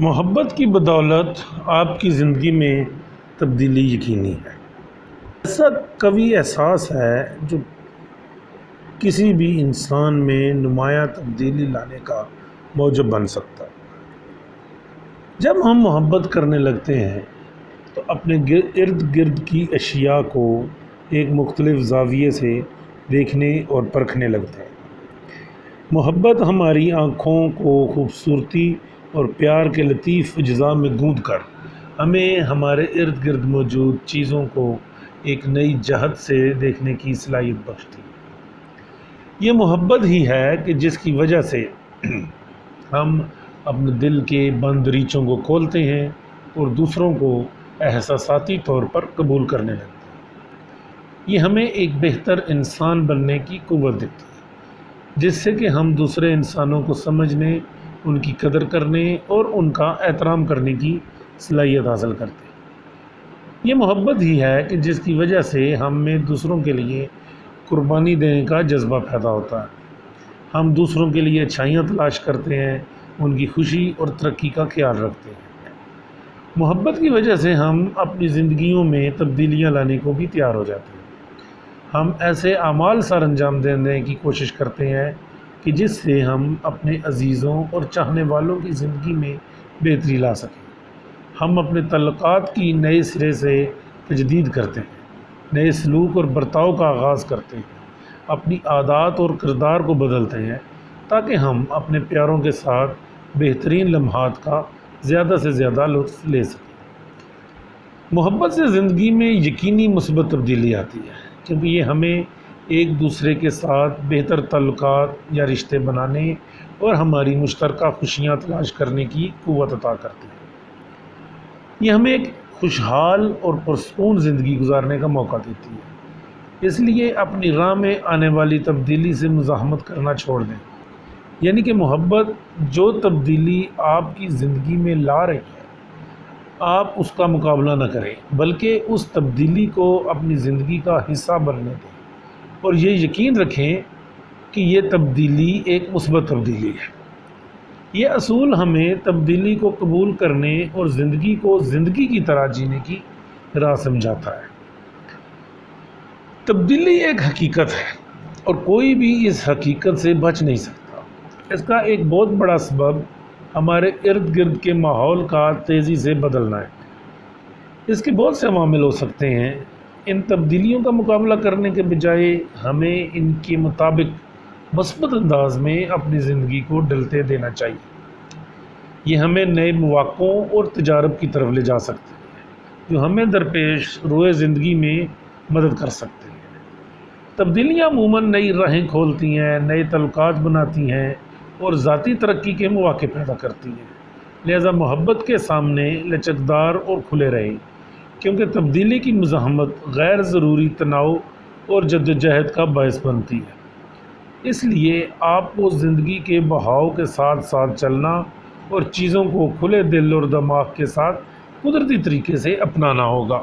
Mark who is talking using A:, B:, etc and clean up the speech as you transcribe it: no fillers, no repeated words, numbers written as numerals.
A: محبت کی بدولت آپ کی زندگی میں تبدیلی یقینی ہے۔ ایسا قوی احساس ہے جو کسی بھی انسان میں نمایاں تبدیلی لانے کا موجب بن سکتا ہے۔ جب ہم محبت کرنے لگتے ہیں تو اپنے ارد گرد کی اشیاء کو ایک مختلف زاویے سے دیکھنے اور پرکھنے لگتے ہیں۔ محبت ہماری آنکھوں کو خوبصورتی اور پیار کے لطیف اجزاء میں گوندھ کر ہمیں ہمارے ارد گرد موجود چیزوں کو ایک نئی جہت سے دیکھنے کی صلاحیت بخشتی ہے۔ یہ محبت ہی ہے کہ جس کی وجہ سے ہم اپنے دل کے بند ریچوں کو کھولتے ہیں اور دوسروں کو احساساتی طور پر قبول کرنے لگتے ہیں۔ یہ ہمیں ایک بہتر انسان بننے کی قوت دیتی ہے، جس سے کہ ہم دوسرے انسانوں کو سمجھنے، ان کی قدر کرنے اور ان کا احترام کرنے کی صلاحیت حاصل کرتے ہیں۔ یہ محبت ہی ہے کہ جس کی وجہ سے ہم میں دوسروں کے لیے قربانی دینے کا جذبہ پیدا ہوتا ہے۔ ہم دوسروں کے لیے اچھائیاں تلاش کرتے ہیں، ان کی خوشی اور ترقی کا خیال رکھتے ہیں۔ محبت کی وجہ سے ہم اپنی زندگیوں میں تبدیلیاں لانے کو بھی تیار ہو جاتے ہیں۔ ہم ایسے اعمال سر انجام دینے کی کوشش کرتے ہیں کہ جس سے ہم اپنے عزیزوں اور چاہنے والوں کی زندگی میں بہتری لا سکیں۔ ہم اپنے تعلقات کی نئے سرے سے تجدید کرتے ہیں، نئے سلوک اور برتاؤ کا آغاز کرتے ہیں، اپنی عادات اور کردار کو بدلتے ہیں تاکہ ہم اپنے پیاروں کے ساتھ بہترین لمحات کا زیادہ سے زیادہ لطف لے سکیں۔ محبت سے زندگی میں یقینی مثبت تبدیلی آتی ہے، کیونکہ یہ ہمیں ایک دوسرے کے ساتھ بہتر تعلقات یا رشتے بنانے اور ہماری مشترکہ خوشیاں تلاش کرنے کی قوت عطا کرتی ہے۔ یہ ہمیں ایک خوشحال اور پرسکون زندگی گزارنے کا موقع دیتی ہے۔ اس لیے اپنی راہ میں آنے والی تبدیلی سے مزاحمت کرنا چھوڑ دیں، یعنی کہ محبت جو تبدیلی آپ کی زندگی میں لا رہی ہے، آپ اس کا مقابلہ نہ کریں، بلکہ اس تبدیلی کو اپنی زندگی کا حصہ بننے دیں اور یہ یقین رکھیں کہ یہ تبدیلی ایک مثبت تبدیلی ہے۔ یہ اصول ہمیں تبدیلی کو قبول کرنے اور زندگی کو زندگی کی طرح جینے کی راہ سمجھاتا ہے۔ تبدیلی ایک حقیقت ہے اور کوئی بھی اس حقیقت سے بچ نہیں سکتا۔ اس کا ایک بہت بڑا سبب ہمارے ارد گرد کے ماحول کا تیزی سے بدلنا ہے۔ اس کے بہت سے عوامل ہو سکتے ہیں۔ ان تبدیلیوں کا مقابلہ کرنے کے بجائے ہمیں ان کے مطابق مثبت انداز میں اپنی زندگی کو ڈھلتے دینا چاہیے۔ یہ ہمیں نئے مواقعوں اور تجارب کی طرف لے جا سکتے ہیں جو ہمیں درپیش روئے زندگی میں مدد کر سکتے ہیں۔ تبدیلیاں عموماً نئی راہیں کھولتی ہیں، نئے تعلقات بناتی ہیں اور ذاتی ترقی کے مواقع پیدا کرتی ہیں۔ لہذا محبت کے سامنے لچکدار اور کھلے رہیں، کیونکہ تبدیلی کی مزاحمت غیر ضروری تناؤ اور جدوجہد کا باعث بنتی ہے۔ اس لیے آپ کو زندگی کے بہاؤ کے ساتھ ساتھ چلنا اور چیزوں کو کھلے دل اور دماغ کے ساتھ قدرتی طریقے سے اپنانا ہوگا۔